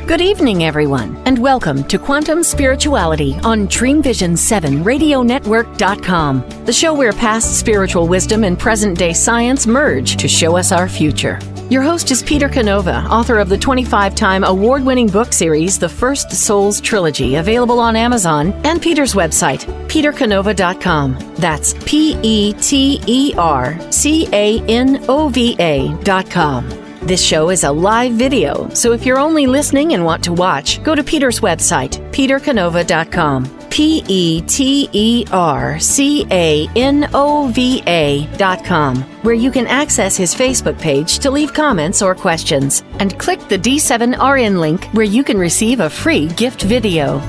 Good evening, everyone, and welcome to Quantum Spirituality on Dreamvisions7RadioNetwork.com, the show where past spiritual wisdom and present-day science merge to show us our future. Your host is Peter Canova, author of the 25-time award-winning book series, The First Souls Trilogy, available on Amazon, and Peter's website, petercanova.com. That's PeterCanova.com. This show is a live video, so if you're only listening and want to watch, go to Peter's website, petercanova.com. PeterCanova.com, where you can access his Facebook page to leave comments or questions, and click the D7RN link where you can receive a free gift video.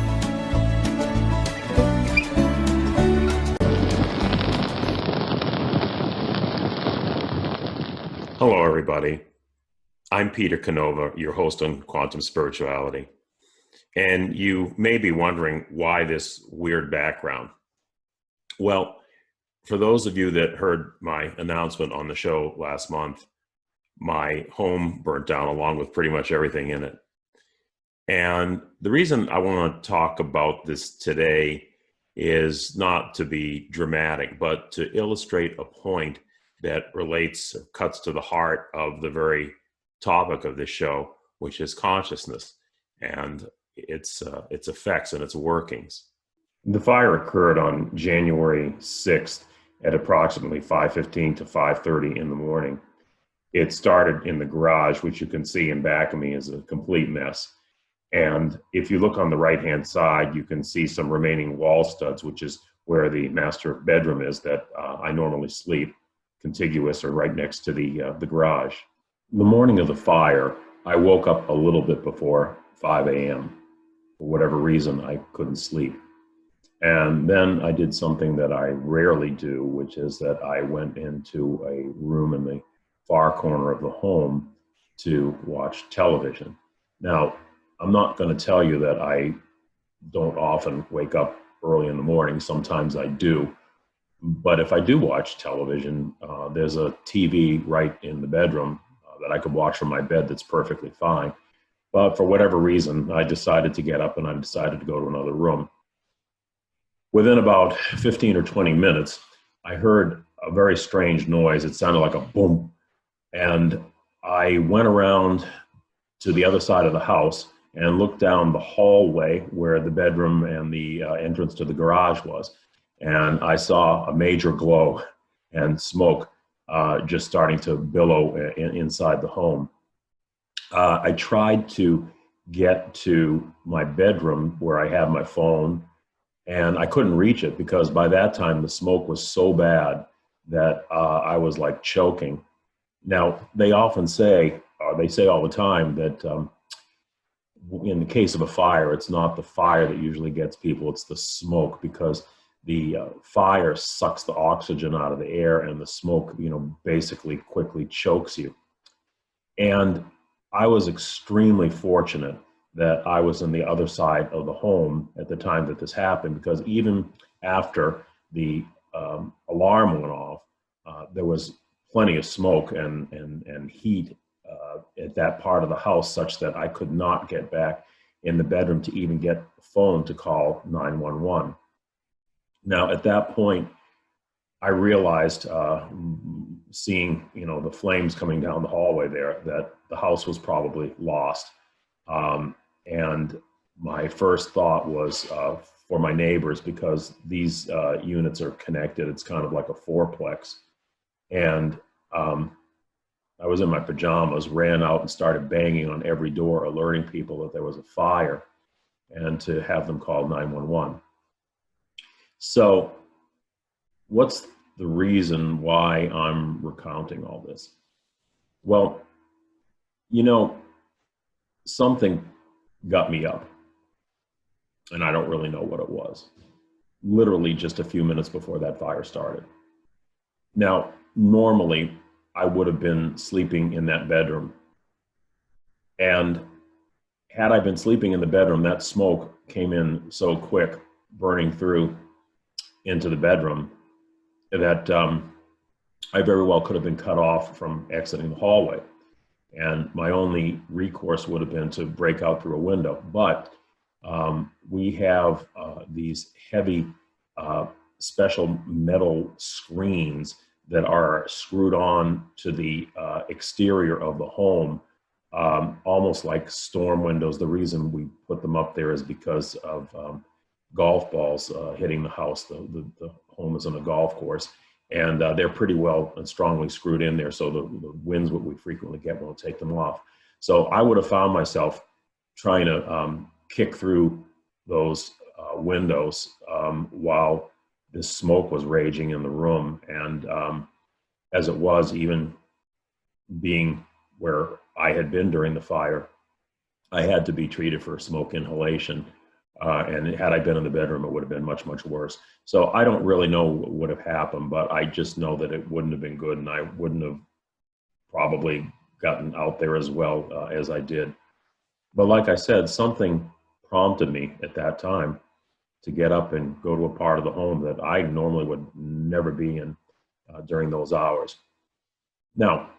Hello, everybody. I'm Peter Canova, your host on Quantum Spirituality. And you may be wondering why this weird background. Well, for those of you that heard my announcement on the show last month, my home burnt down along with pretty much everything in it. And the reason I want to talk about this today is not to be dramatic, but to illustrate a point that relates, cuts to the heart of the very topic of this show, which is consciousness and its effects and its workings. The fire occurred on January 6th at approximately 5:15 to 5:30 in the morning. It started in the garage, which you can see in back of me is a complete mess. And if you look on the right-hand side, you can see some remaining wall studs, which is where the master bedroom is that I normally sleep, contiguous or right next to the garage. The morning of the fire, I woke up a little bit before 5 a.m. For whatever reason, I couldn't sleep. And then I did something that I rarely do, which is that I went into a room in the far corner of the home to watch television. Now, I'm not going to tell you that I don't often wake up early in the morning. Sometimes I do. But if I do watch television, there's a TV right in the bedroom that I could watch from my bed that's perfectly fine. But for whatever reason, I decided to get up and I decided to go to another room. Within about 15 or 20 minutes, I heard a very strange noise. It sounded like a boom. And I went around to the other side of the house and looked down the hallway where the bedroom and the entrance to the garage was. And I saw a major glow and smoke just starting to billow inside the home. I tried to get to my bedroom where I have my phone, and I couldn't reach it because by that time the smoke was so bad that I was like choking. Now, they often say, they say all the time that in the case of a fire, it's not the fire that usually gets people, it's the smoke, because the fire sucks the oxygen out of the air and the smoke, basically quickly chokes you. And I was extremely fortunate that I was on the other side of the home at the time that this happened, because even after the alarm went off, there was plenty of smoke and heat at that part of the house, such that I could not get back in the bedroom to even get the phone to call 911. Now, at that point, I realized, seeing, the flames coming down the hallway there, that the house was probably lost. And my first thought was for my neighbors, because these units are connected. It's kind of like a fourplex. And I was in my pajamas, ran out and started banging on every door, alerting people that there was a fire and to have them call 911. So what's the reason why I'm recounting all this? Well, something got me up, and I don't really know what it was. Literally just a few minutes before that fire started. Now, normally I would have been sleeping in that bedroom. And had I been sleeping in the bedroom, that smoke came in so quick, burning through into the bedroom, that I very well could have been cut off from exiting the hallway. And my only recourse would have been to break out through a window. But we have these heavy special metal screens that are screwed on to the exterior of the home, almost like storm windows. The reason we put them up there is because of golf balls hitting the house. The home is on a golf course, and they're pretty well and strongly screwed in there, so the winds what we frequently get won't take them off. So I would have found myself trying to kick through those windows while this smoke was raging in the room. And as it was, even being where I had been during the fire, I had to be treated for smoke inhalation. And had I been in the bedroom, it would have been much, much worse. So I don't really know what would have happened, but I just know that it wouldn't have been good, and I wouldn't have probably gotten out there as well as I did. But like I said, something prompted me at that time to get up and go to a part of the home that I normally would never be in during those hours. Now,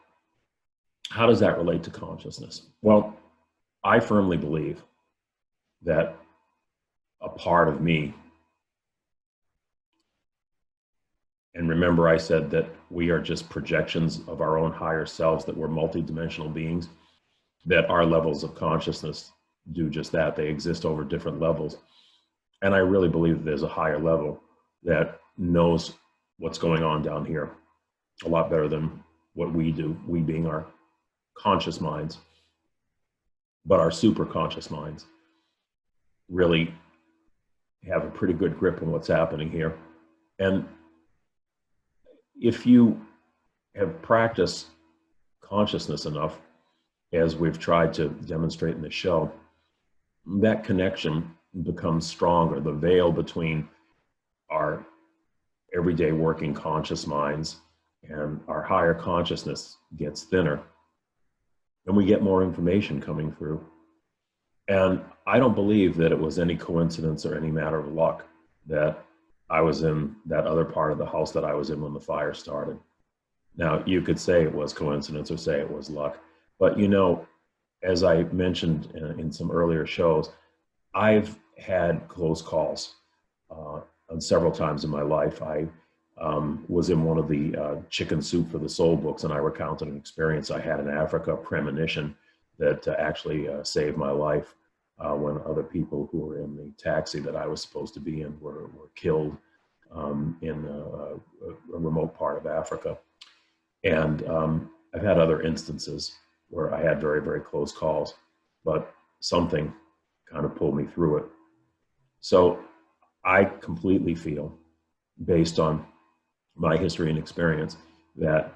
how does that relate to consciousness? Well, I firmly believe that a part of me, and remember I said that we are just projections of our own higher selves, that we're multidimensional beings, that our levels of consciousness do just that. They exist over different levels. And I really believe that there's a higher level that knows what's going on down here a lot better than what we do, we being our conscious minds. But our super conscious minds really have a pretty good grip on what's happening here. And if you have practiced consciousness enough, as we've tried to demonstrate in the show, that connection becomes stronger. The veil between our everyday working conscious minds and our higher consciousness gets thinner, and we get more information coming through. And I don't believe that it was any coincidence or any matter of luck that I was in that other part of the house that I was in when the fire started. Now, you could say it was coincidence or say it was luck, but you know, as I mentioned in some earlier shows, I've had close calls on several times in my life. I was in one of the Chicken Soup for the Soul books, and I recounted an experience I had in Africa, premonition, that actually saved my life when other people who were in the taxi that I was supposed to be in were killed in a remote part of Africa. And I've had other instances where I had very, very close calls, but something kind of pulled me through it. So I completely feel, based on my history and experience, that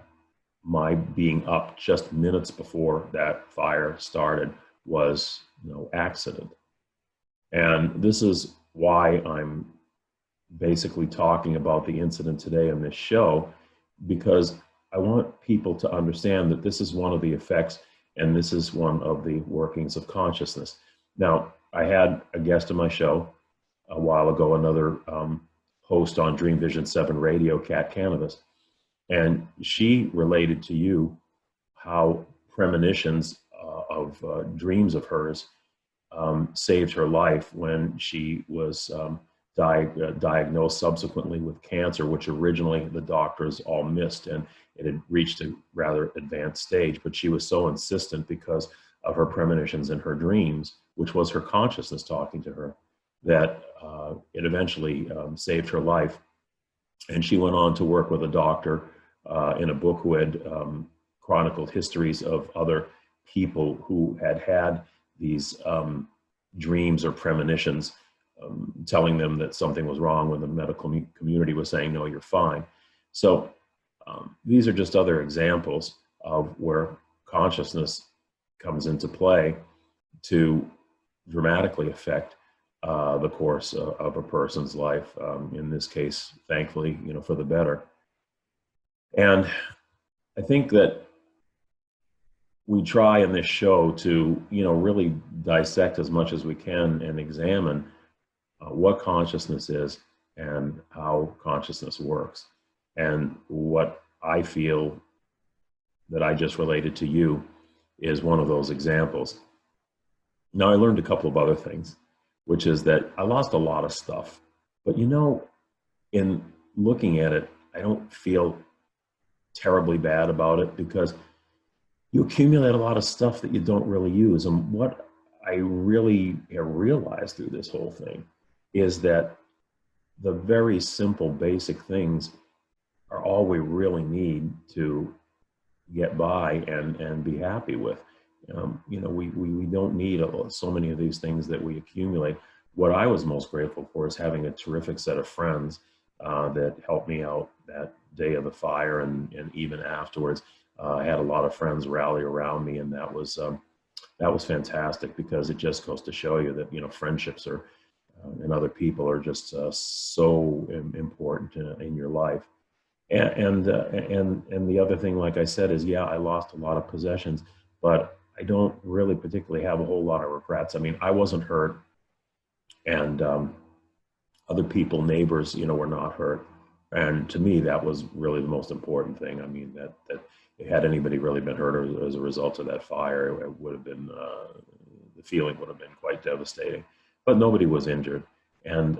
my being up just minutes before that fire started was no accident. And this is why I'm basically talking about the incident today in this show, because I want people to understand that this is one of the effects, and this is one of the workings of consciousness. Now, I had a guest on my show a while ago, another host on Dreamvisions 7 Radio, Kat Canova, and she related to you how premonitions of dreams of hers saved her life when she was diagnosed subsequently with cancer, which originally the doctors all missed, and it had reached a rather advanced stage. But she was so insistent because of her premonitions and her dreams, which was her consciousness talking to her, that it eventually saved her life. And she went on to work with a doctor in a book who had chronicled histories of other people who had had these dreams or premonitions, telling them that something was wrong when the medical community was saying, no, you're fine. So these are just other examples of where consciousness comes into play to dramatically affect the course of a person's life. In this case, thankfully, for the better. And I think that we try in this show to, really dissect as much as we can and examine what consciousness is and how consciousness works. And what I feel that I just related to you is one of those examples. Now, I learned a couple of other things, which is that I lost a lot of stuff. But in looking at it, I don't feel terribly bad about it, because you accumulate a lot of stuff that you don't really use. And what I really have realized through this whole thing is that the very simple, basic things are all we really need to get by and be happy with. We don't need so many of these things that we accumulate. What I was most grateful for is having a terrific set of friends that helped me out that day of the fire, and even afterwards. I had a lot of friends rally around me, and that was fantastic, because it just goes to show you that friendships are and other people are just so important in your life. And the other thing, like I said, is I lost a lot of possessions, but I don't really particularly have a whole lot of regrets. I mean, I wasn't hurt, and other people, neighbors, were not hurt. And to me, that was really the most important thing. I mean, that had anybody really been hurt as a result of that fire, it would have been, the feeling would have been quite devastating. But nobody was injured. And,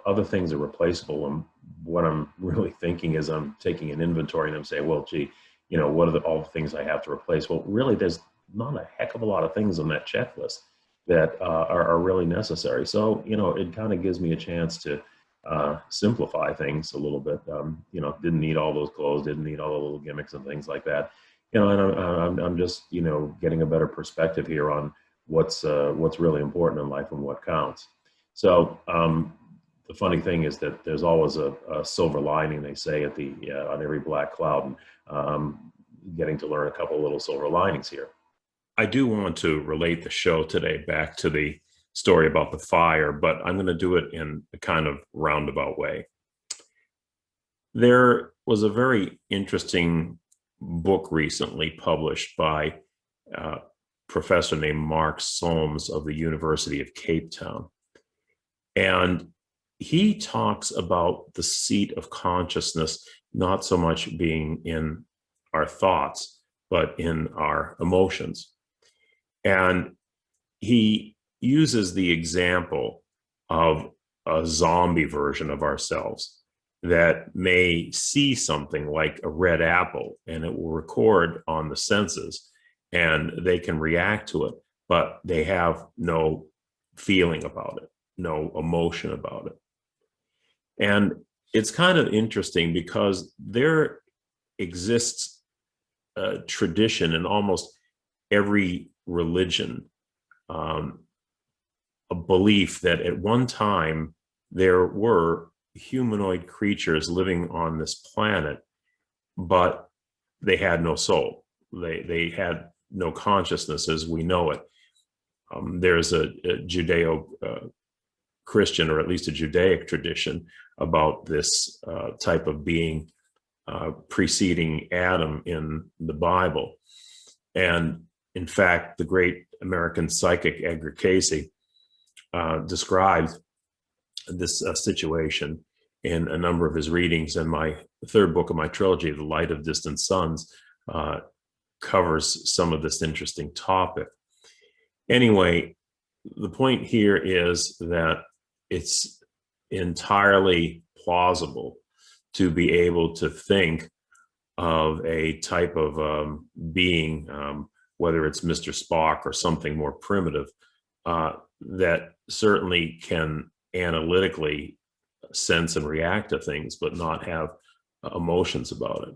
other things are replaceable. And what I'm really thinking is I'm taking an inventory and I'm saying, well, gee, what are all the things I have to replace? Well, really, there's not a heck of a lot of things on that checklist that are really necessary. So, it kind of gives me a chance to simplify things a little bit. Didn't need all those clothes, didn't need all the little gimmicks and things like that. And I'm just, getting a better perspective here on what's really important in life and what counts. So the funny thing is that there's always a silver lining, they say, on every black cloud. And getting to learn a couple of little silver linings here. I do want to relate the show today back to the story about the fire, but I'm going to do it in a kind of roundabout way. There was a very interesting book recently published by a professor named Mark Solms of the University of Cape Town. And he talks about the seat of consciousness not so much being in our thoughts, but in our emotions. And he uses the example of a zombie version of ourselves that may see something like a red apple, and it will record on the senses, and they can react to it, but they have no feeling about it, no emotion about it. And it's kind of interesting because there exists a tradition in almost every religion, a belief that at one time there were humanoid creatures living on this planet, but they had no soul. They had no consciousness as we know it. There's a Judeo-Christian, or at least a Judaic tradition about this type of being preceding Adam in the Bible. And in fact, the great American psychic Edgar Cayce described this situation in a number of his readings. And my third book of my trilogy, The Light of Distant Suns, covers some of this interesting topic. Anyway, the point here is that it's entirely plausible to be able to think of a type of being, whether it's Mr. Spock or something more primitive, that certainly can analytically sense and react to things, but not have emotions about it.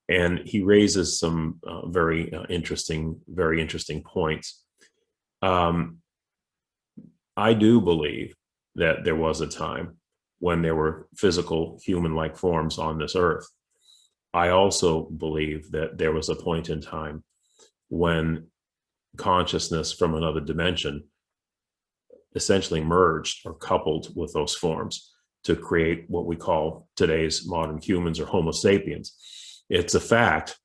And he raises some very interesting points. I do believe that there was a time when there were physical human-like forms on this earth. I also believe that there was a point in time when consciousness from another dimension essentially merged or coupled with those forms to create what we call today's modern humans, or Homo sapiens. It's a fact,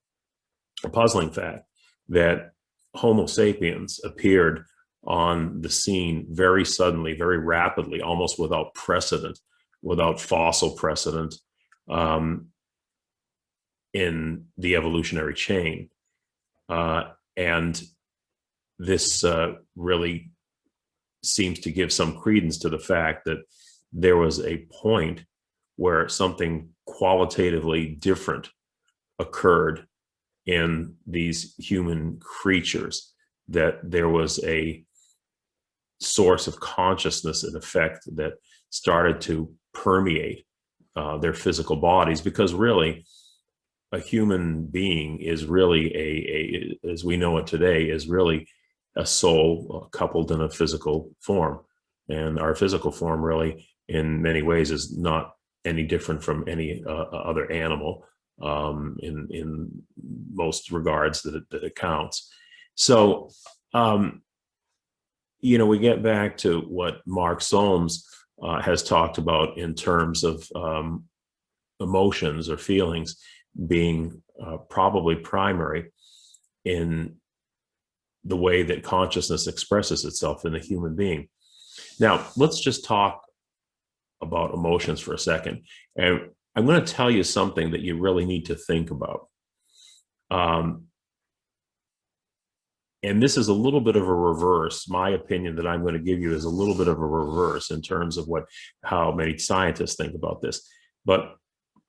a puzzling fact, that Homo sapiens appeared on the scene very suddenly, very rapidly, almost without precedent, without fossil precedent in the evolutionary chain. And this really seems to give some credence to the fact that there was a point where something qualitatively different occurred in these human creatures, that there was a source of consciousness in effect that started to permeate their physical bodies. Because really, a human being is really as we know it today, is really a soul coupled in a physical form. And our physical form really, in many ways, is not any different from any other animal in most regards that it counts. So, we get back to what Mark Solms has talked about in terms of emotions or feelings being probably primary in the way that consciousness expresses itself in the human being. Now, let's just talk about emotions for a second. And I'm going to tell you something that you really need to think about. And this is a little bit of a reverse. My opinion that I'm going to give you is a little bit of a reverse in terms of how many scientists think about this. But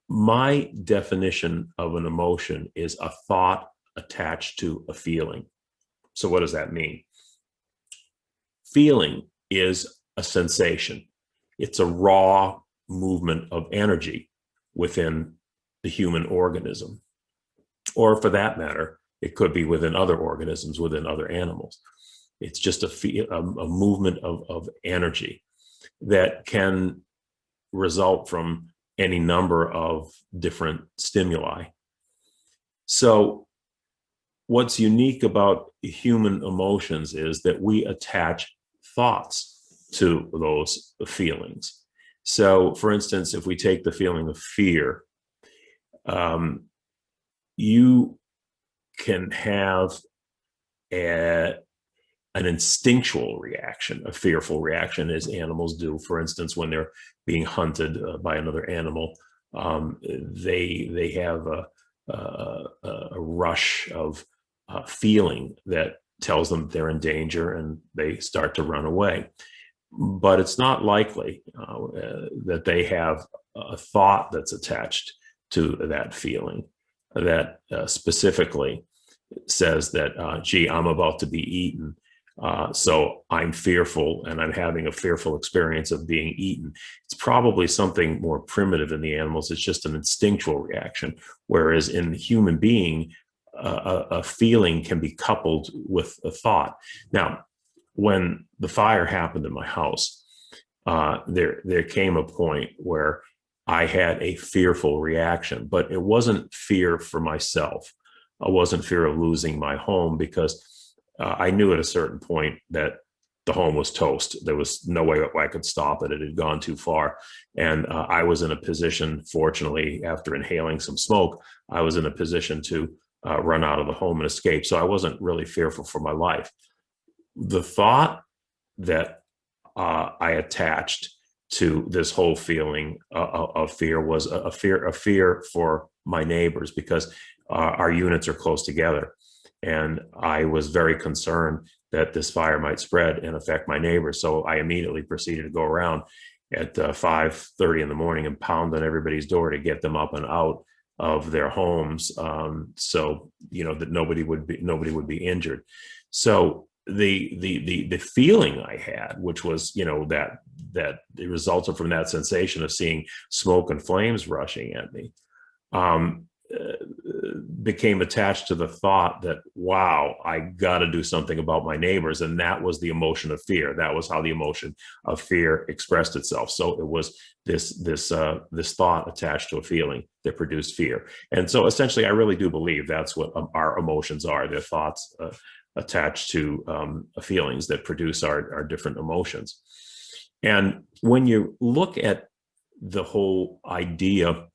my definition of an emotion is a thought attached to a feeling. So what does that mean? Feeling is a sensation. It's a raw movement of energy within the human organism. Or for that matter, it could be within other organisms, within other animals. It's just a movement of energy that can result from any number of different stimuli. So what's unique about human emotions is that we attach thoughts to those feelings. So, for instance, if we take the feeling of fear, you can have an instinctual reaction, a fearful reaction, as animals do. For instance, when they're being hunted by another animal, they have a rush of feeling that tells them they're in danger, and they start to run away. But it's not likely that they have a thought that's attached to that feeling that specifically says that, gee, I'm about to be eaten. So I'm fearful, and I'm having a fearful experience of being eaten. It's probably something more primitive in the animals. It's just an instinctual reaction. Whereas in the human being, a feeling can be coupled with a thought. Now, when the fire happened in my house, there came a point where I had a fearful reaction, but it wasn't fear for myself. I wasn't fear of losing my home, because I knew at a certain point that the home was toast. There was no way I could stop it. It had gone too far. And I was in a position, fortunately, after inhaling some smoke, I was in a position to run out of the home and escape. So I wasn't really fearful for my life. The thought that I attached to this whole feeling of fear was a fear for my neighbors, because our units are close together. And I was very concerned that this fire might spread and affect my neighbors. So I immediately proceeded to go around at 5:30 in the morning and pound on everybody's door to get them up and out of their homes, so that nobody would be injured. So the feeling I had, which was that it resulted from that sensation of seeing smoke and flames rushing at me, became attached to the thought that, wow, I got to do something about my neighbors. And that was the emotion of fear. That was how the emotion of fear expressed itself. So it was this thought attached to a feeling that produced fear. And so essentially, I really do believe that's what our emotions are. They're thoughts attached to feelings that produce our different emotions. And when you look at the whole idea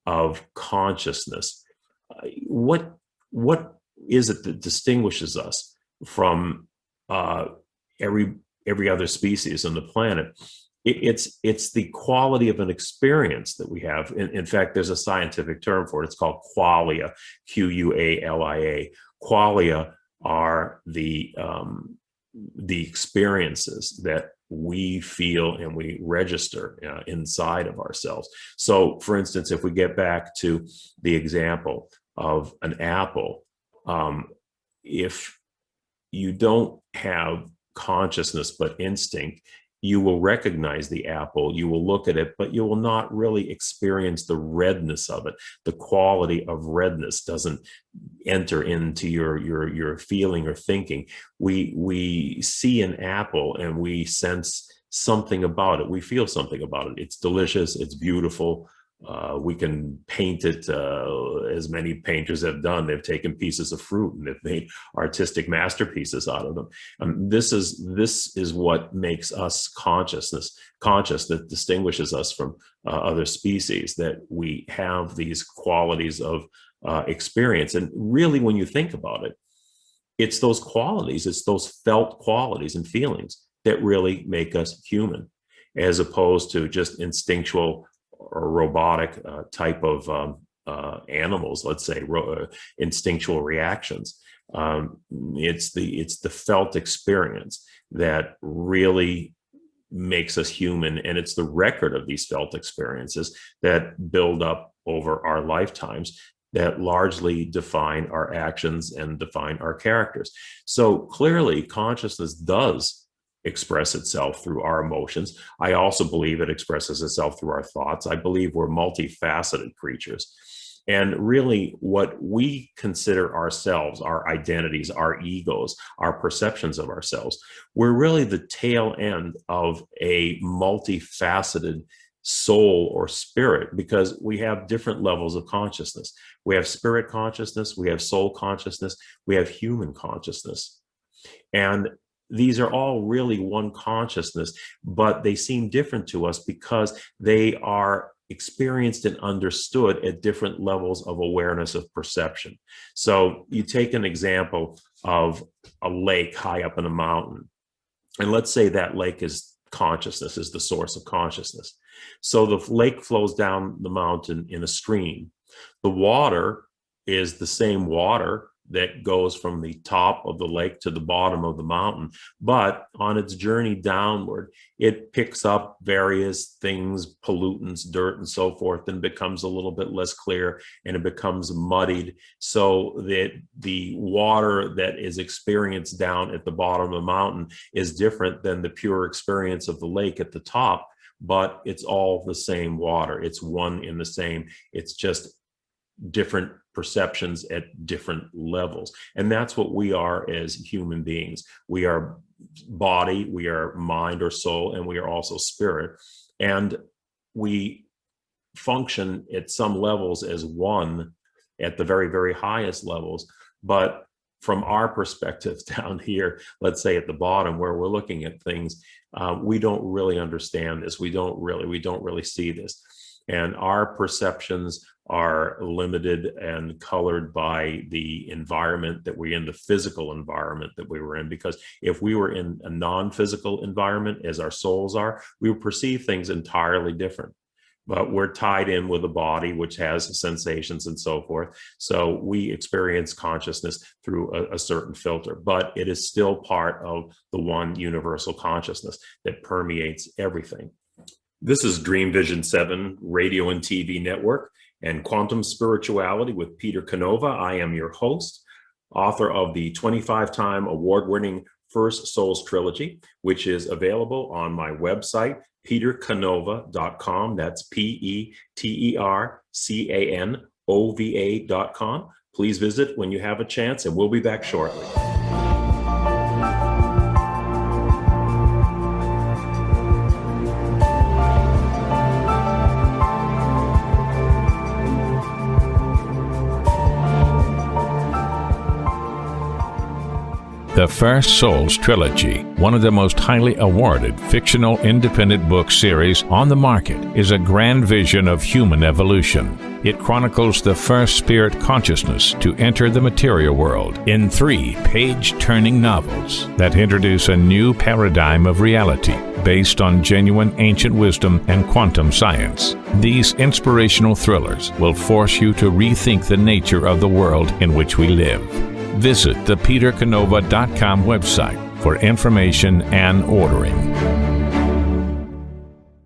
of consciousness, what is it that distinguishes us from every other species on the planet? It's the quality of an experience that we have. In fact, there's a scientific term for it. It's called qualia, Qualia. Qualia are the experiences that we feel and we register inside of ourselves. So, for instance, if we get back to the example of an apple, if you don't have consciousness but instinct, you will recognize the apple, you will look at it, but you will not really experience the redness of it. The quality of redness doesn't enter into your feeling or thinking. We see an apple and we sense something about it. We feel something about it. It's delicious. It's beautiful. We can paint it as many painters have done. They've taken pieces of fruit and they've made artistic masterpieces out of them. This is what makes us conscious, that distinguishes us from other species, that we have these qualities of experience. And really, when you think about it, it's those qualities, it's those felt qualities and feelings that really make us human, as opposed to just instinctual or robotic type of animals, let's say, instinctual reactions. It's the felt experience that really makes us human, and it's the record of these felt experiences that build up over our lifetimes that largely define our actions and define our characters. So clearly, consciousness does express itself through our emotions. I also believe it expresses itself through our thoughts. I believe we're multifaceted creatures. And really, what we consider ourselves, our identities, our egos, our perceptions of ourselves, we're really the tail end of a multifaceted soul or spirit, because we have different levels of consciousness. We have spirit consciousness, we have soul consciousness, we have human consciousness. And these are all really one consciousness, but they seem different to us because they are experienced and understood at different levels of awareness of perception. So you take an example of a lake high up in a mountain, and let's say that lake is consciousness, is the source of consciousness. So the lake flows down the mountain in a stream. The water is the same water that goes from the top of the lake to the bottom of the mountain. But on its journey downward, it picks up various things, pollutants, dirt, and so forth, and becomes a little bit less clear, and it becomes muddied, so that the water that is experienced down at the bottom of the mountain is different than the pure experience of the lake at the top, but it's all the same water. It's one in the same. It's just different perceptions at different levels. And that's what we are as human beings. We are body, we are mind or soul, and we are also spirit. And we function at some levels as one at the very, very highest levels. But from our perspective down here, let's say at the bottom where we're looking at things, we don't really understand this. We don't really see this. And our perceptions are limited and colored by the environment that we're in, the physical environment that we were in. Because if we were in a non-physical environment, as our souls are, we would perceive things entirely different. But we're tied in with a body which has sensations and so forth. So we experience consciousness through a certain filter, but it is still part of the one universal consciousness that permeates everything. This is Dreamvision 7 Radio and TV Network and Quantum Spirituality with Peter Canova. I am your host, author of the 25-time award-winning First Souls Trilogy, which is available on my website, petercanova.com. That's PETERCANOVA.com. Please visit when you have a chance, and we'll be back shortly. The First Souls Trilogy, one of the most highly awarded fictional independent book series on the market, is a grand vision of human evolution. It chronicles the first spirit consciousness to enter the material world in 3 page-turning novels that introduce a new paradigm of reality based on genuine ancient wisdom and quantum science. These inspirational thrillers will force you to rethink the nature of the world in which we live. Visit the petercanova.com website for information and ordering.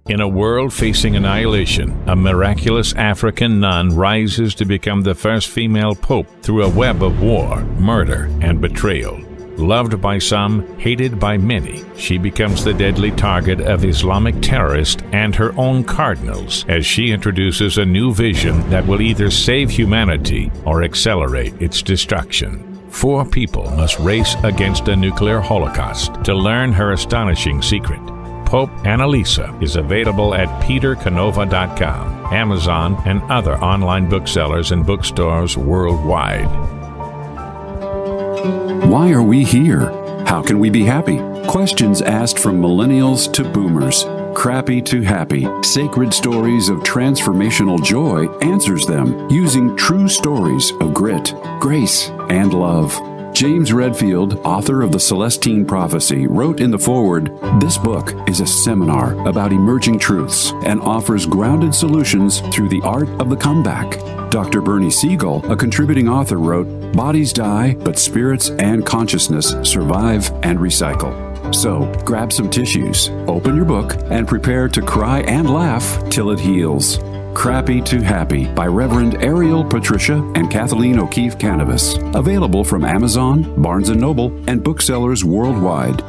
In a world facing annihilation, a miraculous African nun rises to become the first female pope through a web of war, murder, and betrayal. Loved by some, hated by many, she becomes the deadly target of Islamic terrorists and her own cardinals as she introduces a new vision that will either save humanity or accelerate its destruction. 4 people must race against a nuclear holocaust to learn her astonishing secret. Pope Annalisa is available at petercanova.com, Amazon, and other online booksellers and bookstores worldwide. Why are we here? How can we be happy? Questions asked from millennials to boomers. Crappy to Happy, Sacred Stories of Transformational Joy answers them using true stories of grit, grace, and love. James Redfield, author of The Celestine Prophecy, wrote in the foreword, "This book is a seminar about emerging truths and offers grounded solutions through the art of the comeback." Dr. Bernie Siegel, a contributing author, wrote, "Bodies die, but spirits and consciousness survive and recycle." So, grab some tissues, open your book, and prepare to cry and laugh till it heals. Crappy to Happy by Reverend Ariel Patricia and Kathleen O'Keefe Canavas. Available from Amazon, Barnes & Noble, and booksellers worldwide.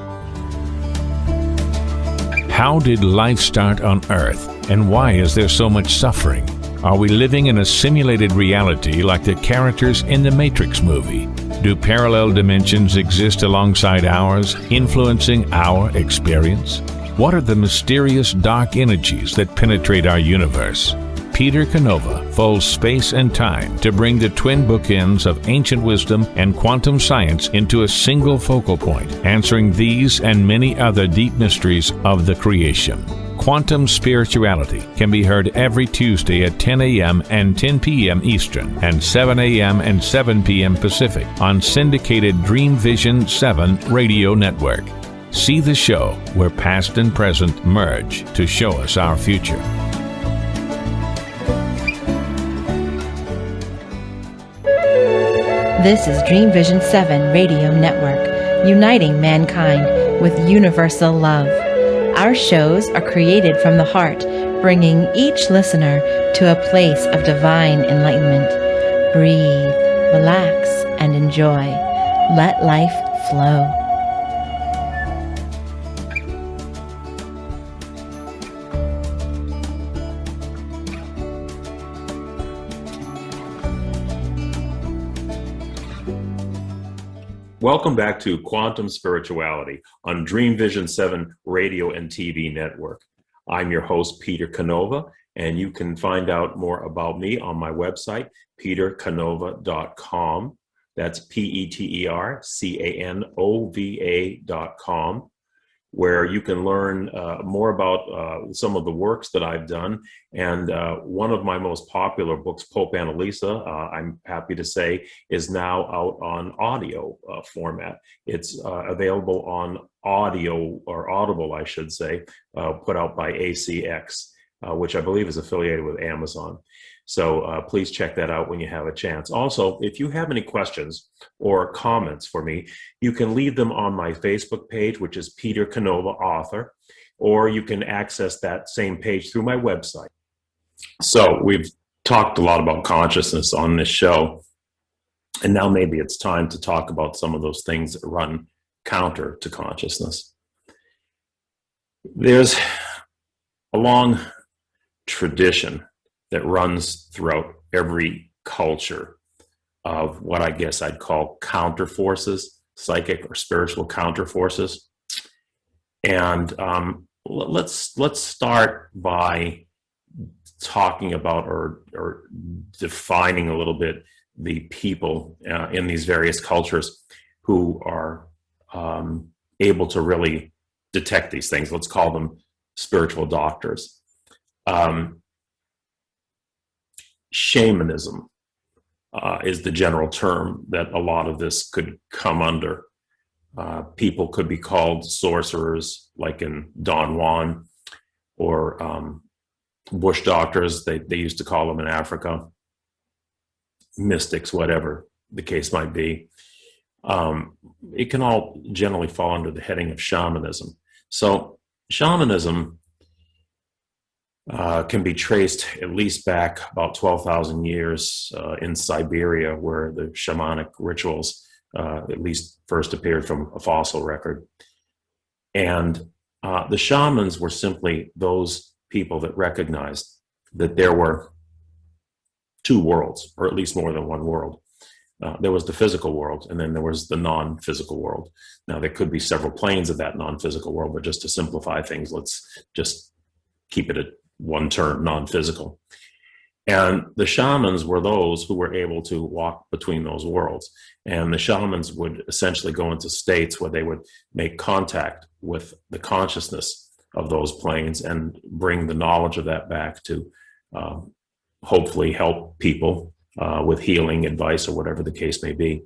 How did life start on Earth, and why is there so much suffering? Are we living in a simulated reality like the characters in the Matrix movie? Do parallel dimensions exist alongside ours, influencing our experience? What are the mysterious dark energies that penetrate our universe? Peter Canova folds space and time to bring the twin bookends of ancient wisdom and quantum science into a single focal point, answering these and many other deep mysteries of the creation. Quantum Spirituality can be heard every Tuesday at 10 a.m. and 10 p.m. Eastern and 7 a.m. and 7 p.m. Pacific on syndicated Dreamvisions 7 radio network. See the show where past and present merge to show us our future. This is Dreamvisions 7 Radio Network, uniting mankind with universal love. Our shows are created from the heart, bringing each listener to a place of divine enlightenment. Breathe, relax, and enjoy. Let life flow. Welcome back to Quantum Spirituality on Dreamvision 7 Radio and TV Network. I'm your host, Peter Canova, and you can find out more about me on my website, petercanova.com. That's petercanova.com, where you can learn more about some of the works that I've done. And one of my most popular books, Pope Annalisa, I'm happy to say, is now out on audio format. It's available on audio, or Audible, I should say, put out by ACX, which I believe is affiliated with Amazon. So please check that out when you have a chance. Also, if you have any questions or comments for me, you can leave them on my Facebook page, which is Peter Canova Author, or you can access that same page through my website. So we've talked a lot about consciousness on this show, and now maybe it's time to talk about some of those things that run counter to consciousness. There's a long tradition that runs throughout every culture of what I guess I'd call counter forces, psychic or spiritual counter forces. And let's start by talking about or defining a little bit the people in these various cultures who are able to really detect these things. Let's call them spiritual doctors. Shamanism is the general term that a lot of this could come under. People could be called sorcerers, like in Don Juan, or bush doctors, they used to call them in Africa, mystics, whatever the case might be. It can all generally fall under the heading of shamanism. So shamanism can be traced at least back about 12,000 years in Siberia, where the shamanic rituals at least first appeared from a fossil record. And the shamans were simply those people that recognized that there were two worlds, or at least more than one world. There was the physical world, and then there was the non-physical world. Now, there could be several planes of that non-physical world, but just to simplify things, let's just keep it at one term, non-physical. And the shamans were those who were able to walk between those worlds. And the shamans would essentially go into states where they would make contact with the consciousness of those planes and bring the knowledge of that back to hopefully help people with healing advice or whatever the case may be.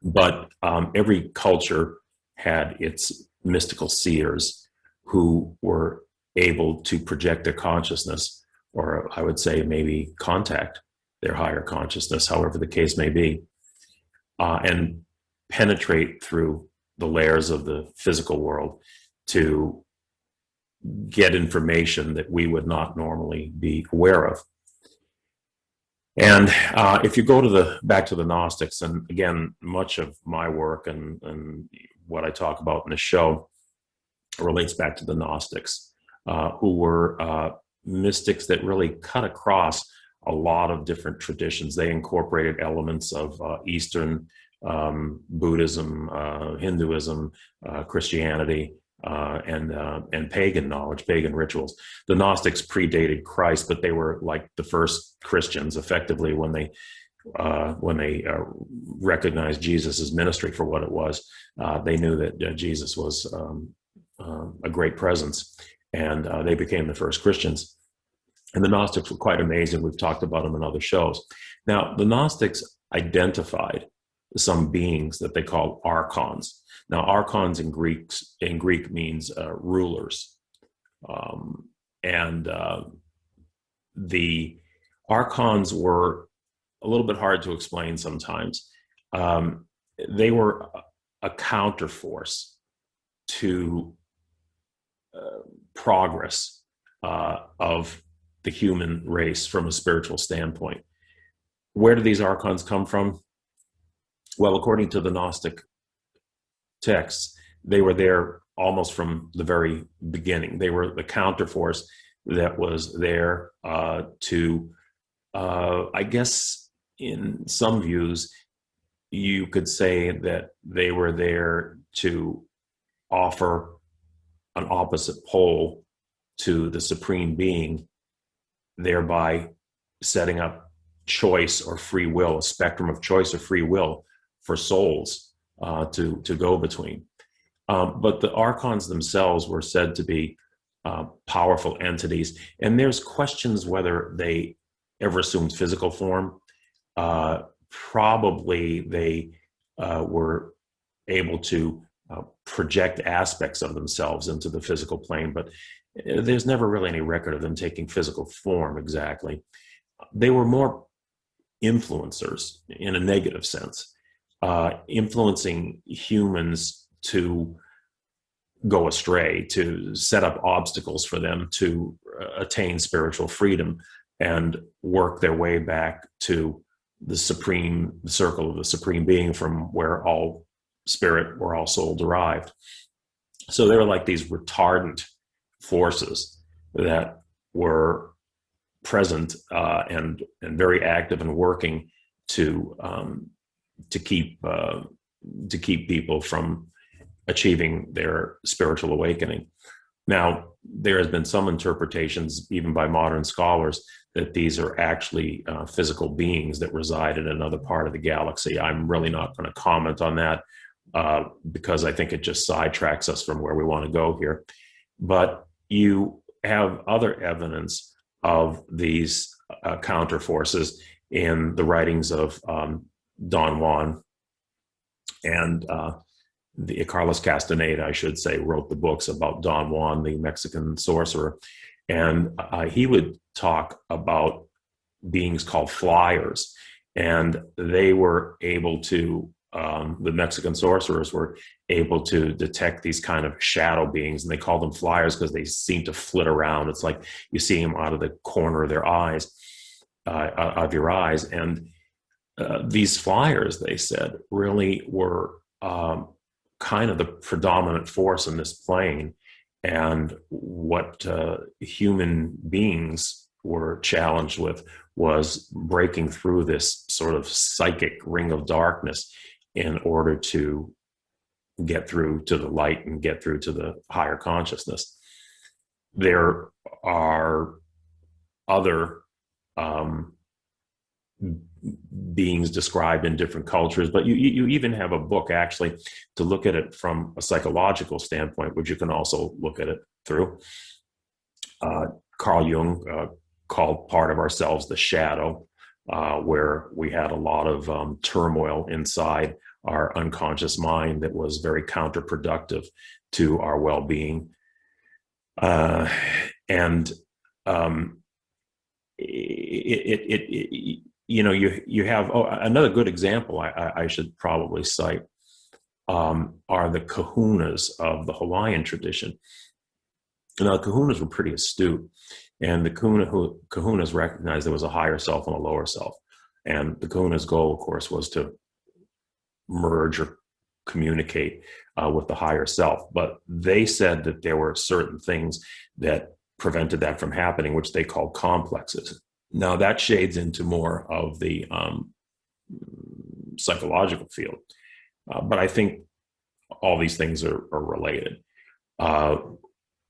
But every culture had its mystical seers who were able to project their consciousness, or I would say maybe contact their higher consciousness, however the case may be, and penetrate through the layers of the physical world to get information that we would not normally be aware of. And if you go to back to the Gnostics, and again, much of my work and what I talk about in the show relates back to the Gnostics, who were mystics that really cut across a lot of different traditions. They incorporated elements of Eastern Buddhism, Hinduism, Christianity, and pagan knowledge, pagan rituals. The Gnostics predated Christ, but they were like the first Christians, effectively, when they recognized Jesus' ministry for what it was. They knew that Jesus was a great presence, and they became the first Christians. And the Gnostics were quite amazing. We've talked about them in other shows. Now, the Gnostics identified some beings that they called Arkhans. Now, Arkhans in Greek means rulers. And the Arkhans were a little bit hard to explain sometimes. They were a counterforce to progress of the human race from a spiritual standpoint. Where do these Archons come from? Well, according to the Gnostic texts, they were there almost from the very beginning. They were the counterforce that was there to, I guess, in some views, you could say that they were there to offer an opposite pole to the Supreme Being, thereby setting up choice or free will, a spectrum of choice or free will for souls to go between. But the Archons themselves were said to be powerful entities, and there's questions whether they ever assumed physical form. Probably they were able to project aspects of themselves into the physical plane, but there's never really any record of them taking physical form exactly. They were more influencers in a negative sense, influencing humans to go astray, to set up obstacles for them to attain spiritual freedom and work their way back to the supreme circle of the Supreme Being, from where all spirit or all soul derived. So they were like these retardant forces that were present and very active and working to keep people from achieving their spiritual awakening. Now, there has been some interpretations, even by modern scholars, that these are actually physical beings that reside in another part of the galaxy. I'm really not going to comment on that because I think it just sidetracks us from where we want to go here. But you have other evidence of these counterforces in the writings of Don Juan, and Carlos Castaneda, I should say, wrote the books about Don Juan, the Mexican sorcerer. And he would talk about beings called flyers, and they were able to the Mexican sorcerers were able to detect these kind of shadow beings, and they call them flyers because they seem to flit around. It's like you see them out of the corner of their eyes, of your eyes. And these flyers, they said, really were kind of the predominant force in this plane. And what human beings were challenged with was breaking through this sort of psychic ring of darkness in order to get through to the light and get through to the higher consciousness. There are other beings described in different cultures, but you even have a book actually to look at it from a psychological standpoint, which you can also look at it through. Carl Jung called part of ourselves the shadow, where we had a lot of turmoil inside our unconscious mind that was very counterproductive to our well-being. You have another good example I should probably cite are the kahunas of the Hawaiian tradition. Now, the kahunas were pretty astute, and the kahunas recognized there was a higher self and a lower self. And the kahuna's goal, of course, was to merge or communicate with the higher self. But they said that there were certain things that prevented that from happening, which they called complexes. Now, that shades into more of the psychological field. But I think all these things are related.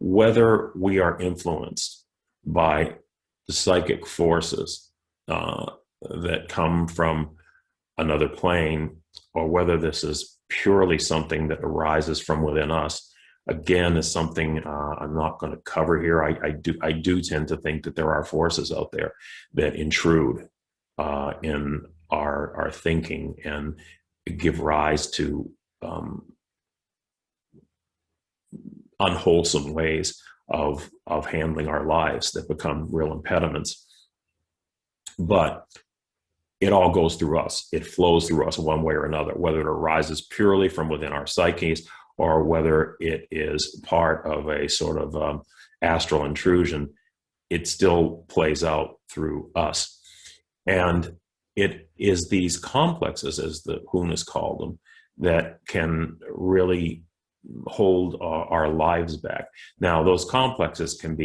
Whether we are influenced by the psychic forces that come from another plane, or whether this is purely something that arises from within us, again, is something I'm not going to cover here. I do tend to think that there are forces out there that intrude in our thinking and give rise to unwholesome ways of handling our lives that become real impediments. But it all goes through us. It flows through us one way or another, whether it arises purely from within our psyches or whether it is part of a sort of astral intrusion. It still plays out through us. And it is these complexes, as the Hunas called them, that can really hold our lives back. Now, those complexes can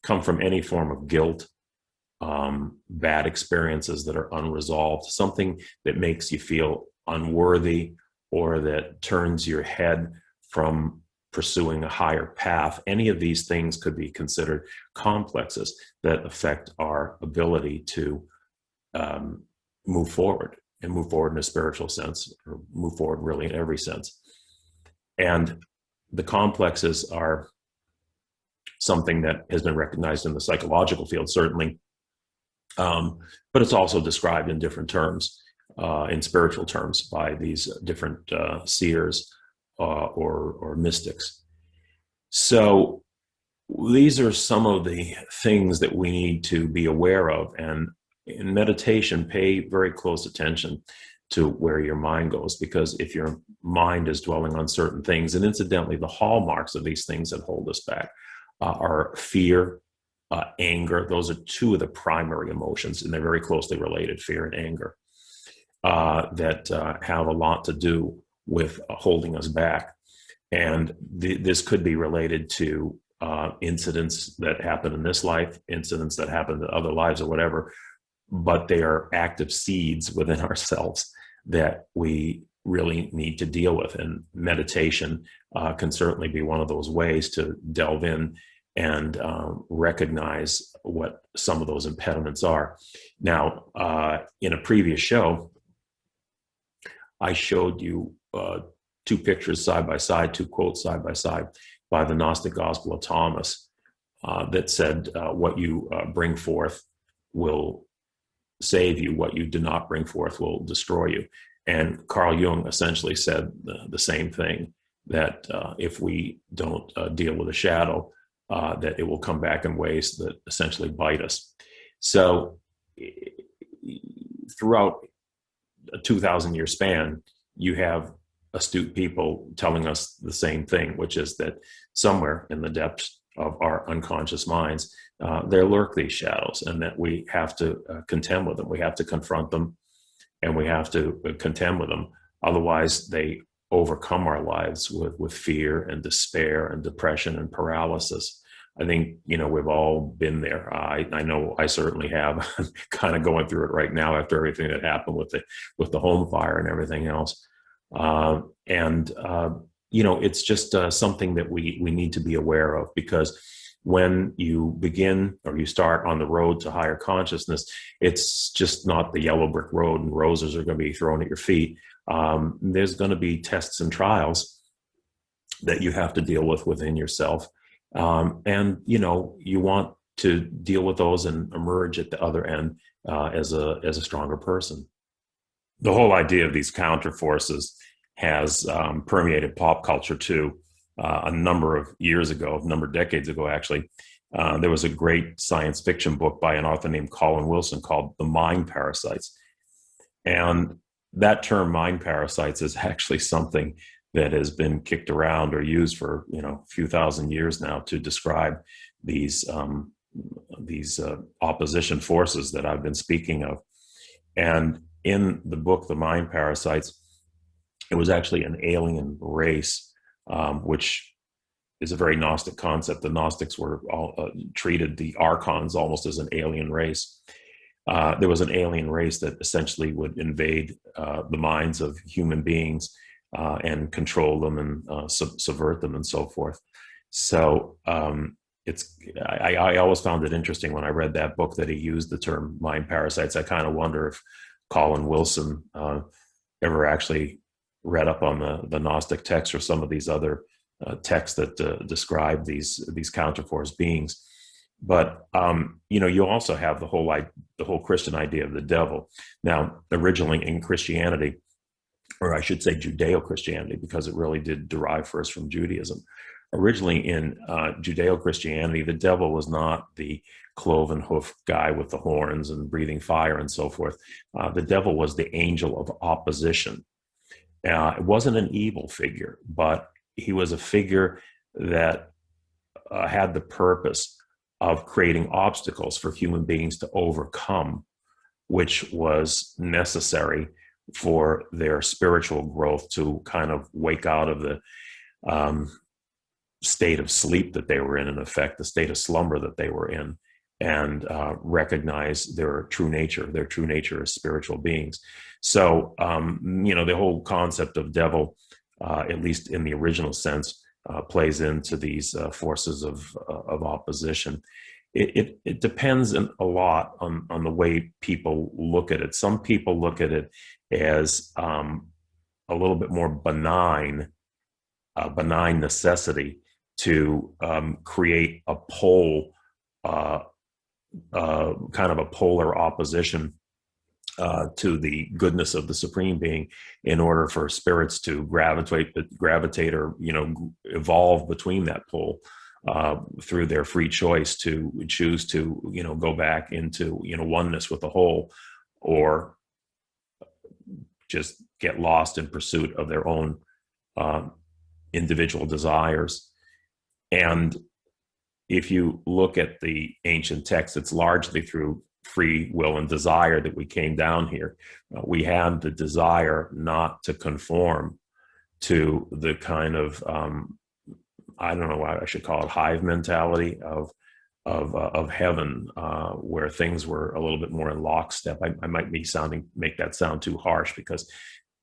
come from any form of guilt, bad experiences that are unresolved, something that makes you feel unworthy or that turns your head from pursuing a higher path. Any of these things could be considered complexes that affect our ability to move forward in a spiritual sense, or move forward really in every sense. And the complexes are something that has been recognized in the psychological field, certainly, but it's also described in different terms, in spiritual terms, by these different seers or mystics. So these are some of the things that we need to be aware of, and in meditation, pay very close attention to where your mind goes, because if your mind is dwelling on certain things, and incidentally, the hallmarks of these things that hold us back are fear, anger. Those are two of the primary emotions, and they're very closely related, fear and anger, that have a lot to do with holding us back. And this could be related to incidents that happen in this life, incidents that happen in other lives or whatever, but they are active seeds within ourselves that we really need to deal with. And meditation can certainly be one of those ways to delve in and recognize what some of those impediments are. Now, in a previous show, I showed you two pictures side by side, two quotes side by side by the Gnostic Gospel of Thomas that said, what you bring forth will save you, what you do not bring forth will destroy you. And Carl Jung essentially said the same thing, that if we don't deal with a shadow, that it will come back in ways that essentially bite us. So throughout a 2,000-year span, you have astute people telling us the same thing, which is that somewhere in the depths of our unconscious minds, there lurk these shadows, and that we have to contend with them. We have to confront them, and we have to contend with them. Otherwise, they overcome our lives with fear and despair and depression and paralysis. I think, we've all been there. I know I certainly have. I'm kind of going through it right now after everything that happened with the home fire and everything else. It's just something that we need to be aware of, because when you begin or you start on the road to higher consciousness, it's just not the yellow brick road and roses are going to be thrown at your feet. There's going to be tests and trials that you have to deal with within yourself. You want to deal with those and emerge at the other end as a stronger person. The whole idea of these counter forces has permeated pop culture too. A number of decades ago, actually, there was a great science fiction book by an author named Colin Wilson called The Mind Parasites. And that term mind parasites is actually something that has been kicked around or used for a few thousand years now to describe these opposition forces that I've been speaking of. And in the book, The Mind Parasites, it was actually an alien race, which is a very Gnostic concept. The Gnostics were all treated the Arkhans almost as an alien race. There was an alien race that essentially would invade the minds of human beings and control them and subvert them and so forth. So I always found it interesting when I read that book that he used the term mind parasites. I kind of wonder if Colin Wilson ever actually read up on the Gnostic texts or some of these other texts that describe these counterforce beings. But you also have the whole Christian idea of the devil. Now, originally in Christianity, or I should say Judeo-Christianity, because it really did derive first from Judaism. Originally in Judeo-Christianity, the devil was not the cloven hoof guy with the horns and breathing fire and so forth. The devil was the angel of opposition. It wasn't an evil figure, but he was a figure that had the purpose of creating obstacles for human beings to overcome, which was necessary for their spiritual growth to kind of wake out of the state of sleep that they were in effect, the state of slumber that they were in, and recognize their true nature as spiritual beings. So, the whole concept of devil, at least in the original sense, plays into these forces of opposition. It depends a lot on the way people look at it. Some people look at it as a little bit more benign necessity to create a pole, kind of a polar opposition to the goodness of the Supreme Being, in order for spirits to gravitate or evolve between that pole through their free choice to choose to go back into oneness with the whole, or just get lost in pursuit of their own individual desires. And if you look at the ancient texts, it's largely through free will and desire that we came down here. We had the desire not to conform to the kind of I don't know why I should call it hive mentality of heaven, where things were a little bit more in lockstep. I might be make that sound too harsh, because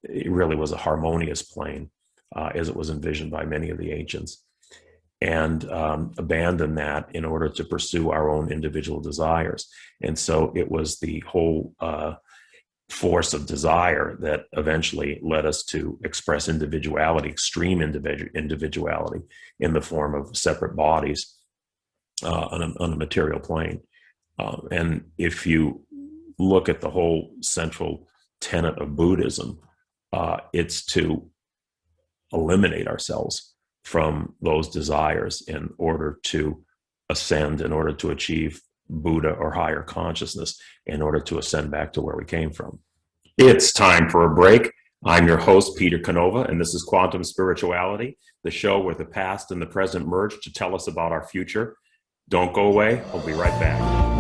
it really was a harmonious plane as it was envisioned by many of the ancients, and abandon that in order to pursue our own individual desires. And so it was the whole force of desire that eventually led us to express individuality, extreme individuality, in the form of separate bodies on a material plane. And if you look at the whole central tenet of Buddhism, it's to eliminate ourselves from those desires in order to ascend, in order to achieve Buddha or higher consciousness, in order to ascend back to where we came from. It's time for a break. I'm your host, Peter Canova, and this is Quantum Spirituality, the show where the past and the present merge to tell us about our future. Don't go away. We'll be right back.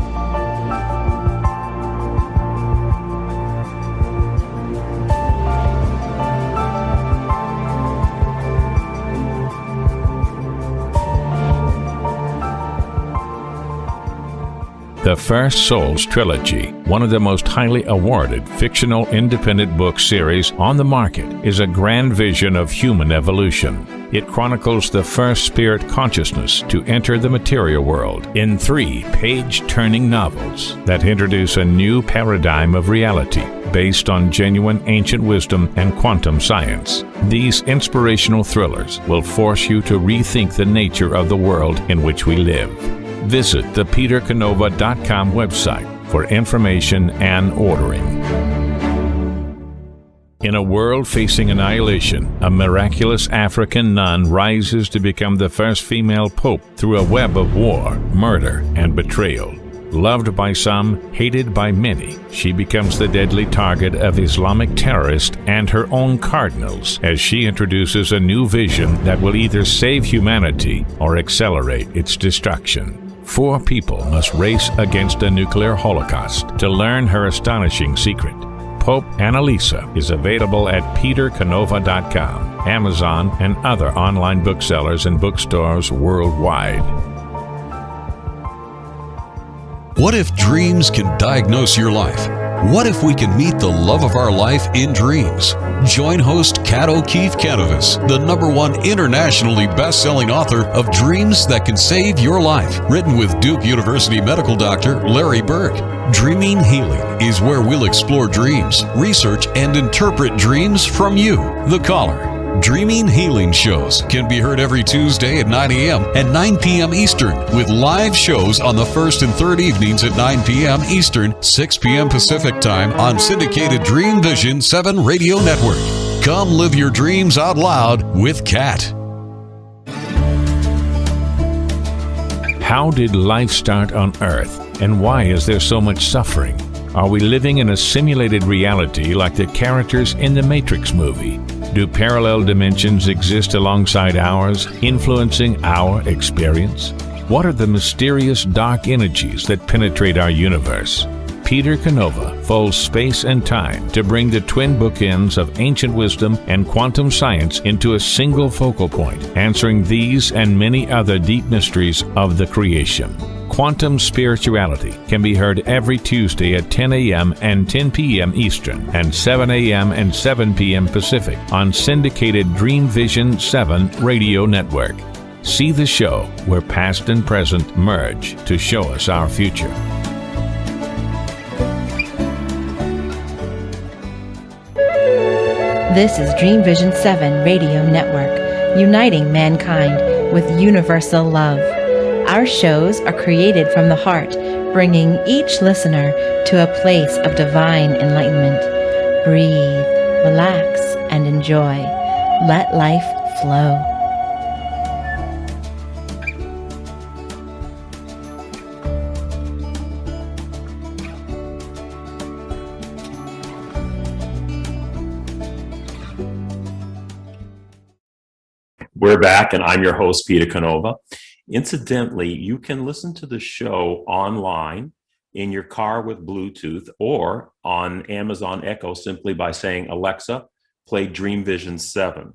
The First Souls Trilogy, one of the most highly awarded fictional independent book series on the market, is a grand vision of human evolution. It chronicles the first spirit consciousness to enter the material world in 3 page-turning novels that introduce a new paradigm of reality based on genuine ancient wisdom and quantum science. These inspirational thrillers will force you to rethink the nature of the world in which we live. Visit the petercanova.com website for information and ordering. In a world facing annihilation, a miraculous African nun rises to become the first female pope through a web of war, murder, and betrayal. Loved by some, hated by many, she becomes the deadly target of Islamic terrorists and her own cardinals as she introduces a new vision that will either save humanity or accelerate its destruction. 4 people must race against a nuclear holocaust to learn her astonishing secret. Pope Annalisa is available at petercanova.com, Amazon, and other online booksellers and bookstores worldwide. What if dreams can diagnose your life? What if we can meet the love of our life in dreams? Join host Kat O'Keefe Canovis, the #1 internationally best-selling author of Dreams That Can Save Your Life, written with Duke University medical doctor Larry Burke. Dreaming Healing is where we'll explore dreams, research, and interpret dreams from you, the caller. Dreaming Healing shows can be heard every Tuesday at 9 a.m. and 9 p.m. Eastern, with live shows on the first and third evenings at 9 p.m. Eastern, 6 p.m. Pacific Time on syndicated Dreamvisions 7 radio network. Come live your dreams out loud with Kat. How did life start on Earth, and why is there so much suffering? Are we living in a simulated reality like the characters in the Matrix movie? Do parallel dimensions exist alongside ours, influencing our experience? What are the mysterious dark energies that penetrate our universe? Peter Canova folds space and time to bring the twin bookends of ancient wisdom and quantum science into a single focal point, answering these and many other deep mysteries of the creation. Quantum Spirituality can be heard every Tuesday at 10 a.m. and 10 p.m. Eastern and 7 a.m. and 7 p.m. Pacific on syndicated Dreamvisions 7 radio network. See the show where past and present merge to show us our future. This is Dreamvisions 7 radio network, uniting mankind with universal love. Our shows are created from the heart, bringing each listener to a place of divine enlightenment. Breathe, relax, and enjoy. Let life flow. We're back, and I'm your host, Peter Canova. Incidentally, you can listen to the show online in your car with Bluetooth or on Amazon Echo simply by saying, Alexa, play Dreamvisions 7.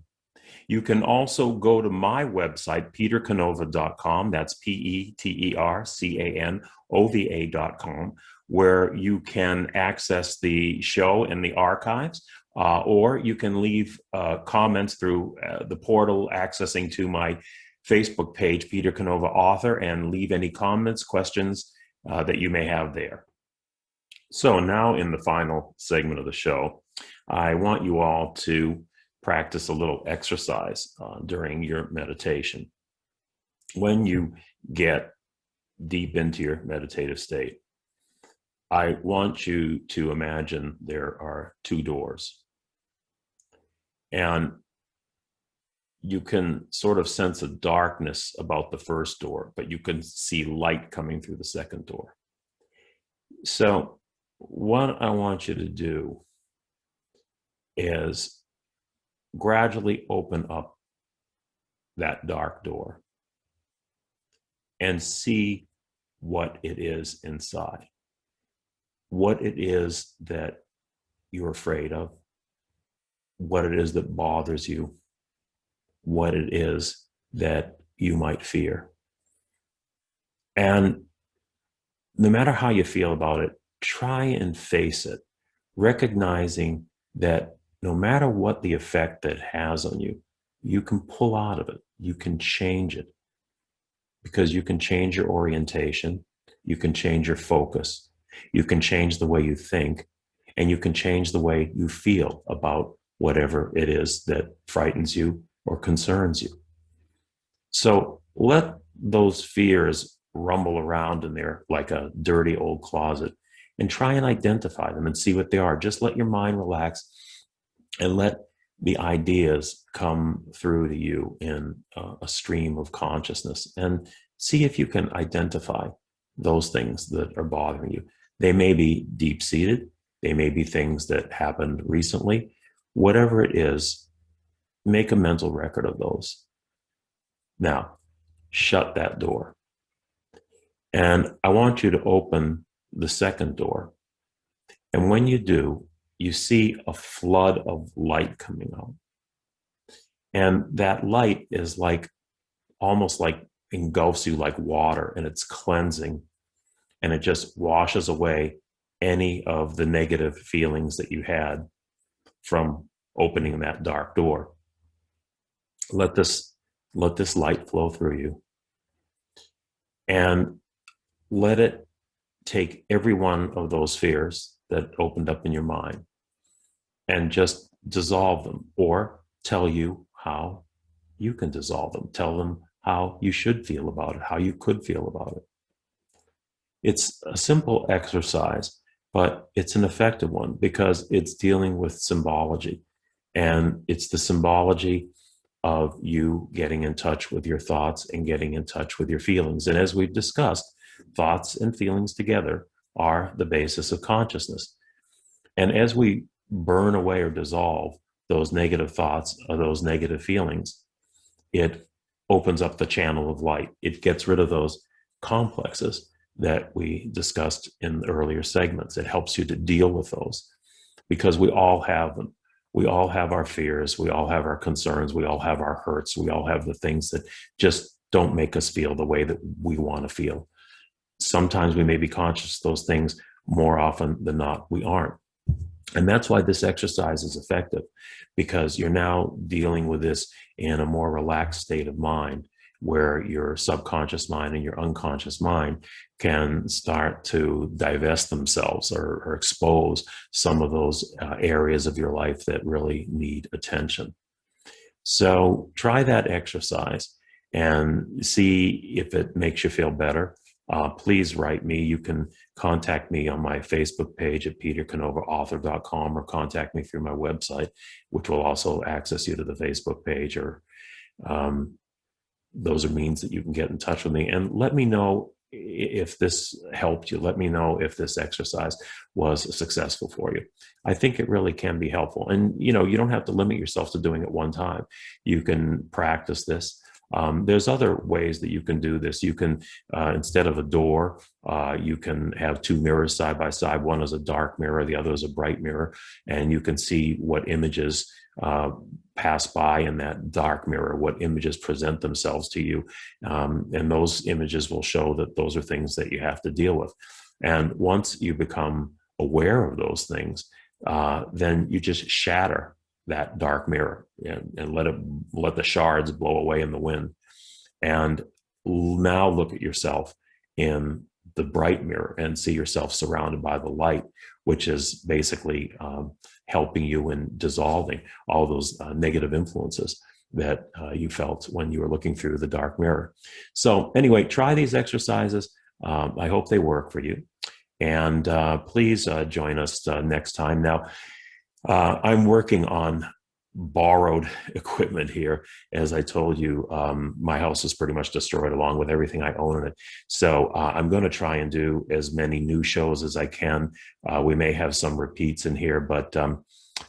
You can also go to my website, petercanova.com, that's petercanova.com, where you can access the show and the archives, or you can leave comments through the portal accessing to my Facebook page, Peter Canova Author, and leave any comments, questions that you may have there. So now in the final segment of the show, I want you all to practice a little exercise during your meditation. When you get deep into your meditative state, I want you to imagine there are 2 doors. And you can sort of sense a darkness about the first door, but you can see light coming through the second door. So what I want you to do is gradually open up that dark door and see what it is inside, what it is that you're afraid of, what it is that bothers you, what it is that you might fear. And no matter how you feel about it, try and face it, recognizing that no matter what the effect that it has on you, you can pull out of it, you can change it, because you can change your orientation, you can change your focus, you can change the way you think, and you can change the way you feel about whatever it is that frightens you or concerns you. So let those fears rumble around in there like a dirty old closet, and try and identify them and see what they are. Just let your mind relax and let the ideas come through to you in a stream of consciousness, and see if you can identify those things that are bothering you. They may be deep-seated. They may be things that happened recently. Whatever it is, make a mental record of those. Now, shut that door. And I want you to open the second door. And when you do, you see a flood of light coming out. And that light is like, almost like engulfs you like water, and it's cleansing, and it just washes away any of the negative feelings that you had from opening that dark door. Let this light flow through you, and let it take every one of those fears that opened up in your mind and just dissolve them, or tell you how you can dissolve them. Tell them how you should feel about it, how you could feel about it. It's a simple exercise, but it's an effective one because it's dealing with symbology, and it's the symbology of you getting in touch with your thoughts and getting in touch with your feelings. And as we've discussed, thoughts and feelings together are the basis of consciousness. And as we burn away or dissolve those negative thoughts or those negative feelings, it opens up the channel of light. It gets rid of those complexes that we discussed in the earlier segments. It helps you to deal with those, because we all have them. We all have our fears. We all have our concerns. We all have our hurts. We all have the things that just don't make us feel the way that we want to feel. Sometimes we may be conscious of those things. More often than not, we aren't. And that's why this exercise is effective, because you're now dealing with this in a more relaxed state of mind, where your subconscious mind and your unconscious mind can start to divest themselves or expose some of those areas of your life that really need attention. So try that exercise and see if it makes you feel better. Please write me. You can contact me on my Facebook page at petercanovaauthor.com, or contact me through my website, which will also access you to the Facebook page, or those are means that you can get in touch with me. And let me know if this helped you. Let me know if this exercise was successful for you. I think it really can be helpful. And, you don't have to limit yourself to doing it one time. You can practice this. There's other ways that you can do this. You can, instead of a door, you can have two mirrors side by side. One is a dark mirror, the other is a bright mirror, and you can see what images pass by in that dark mirror, what images present themselves to you. And those images will show that those are things that you have to deal with. And once you become aware of those things, then you just shatter that dark mirror and let the shards blow away in the wind. And now look at yourself in the bright mirror and see yourself surrounded by the light, which is basically helping you in dissolving all those negative influences that you felt when you were looking through the dark mirror. So anyway, try these exercises. I hope they work for you. And please join us next time. Now, I'm working on borrowed equipment here. As I told you, my house is pretty much destroyed along with everything I own in it. So I'm going to try and do as many new shows as I can. We may have some repeats in here, but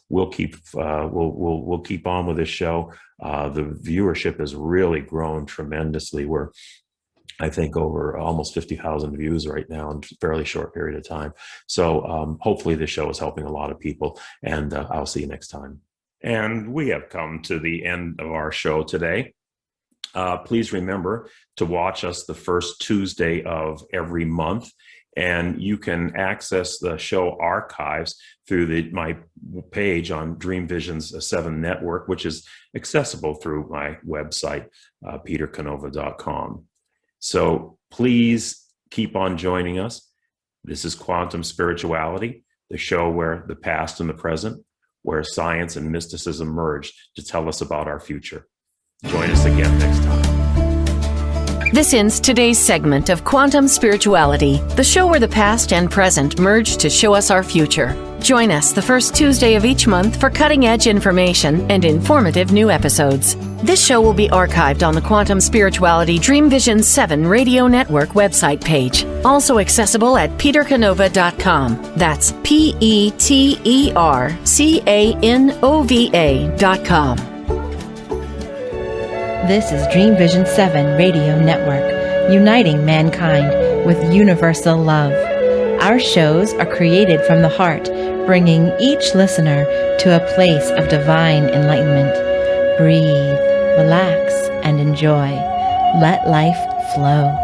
we'll keep we'll keep on with this show. The viewership has really grown tremendously. We're, I think, over almost 50,000 views right now in a fairly short period of time. So hopefully this show is helping a lot of people, and I'll see you next time. And we have come to the end of our show today. Please remember to watch us the first Tuesday of every month. And you can access the show archives through my page on Dreamvisions 7 Network, which is accessible through my website, petercanova.com. So please keep on joining us. This is Quantum Spirituality, the show where the past and the present, where science and mysticism merge to tell us about our future. Join us again next time. This ends today's segment of Quantum Spirituality, the show where the past and present merge to show us our future. Join us the first Tuesday of each month for cutting-edge information and informative new episodes. This show will be archived on the Quantum Spirituality Dreamvisions 7 Radio Network website page, also accessible at petercanova.com. That's petercanova.com. This is Dreamvision 7 Radio Network, uniting mankind with universal love. Our shows are created from the heart, bringing each listener to a place of divine enlightenment. Breathe, relax, and enjoy. Let life flow.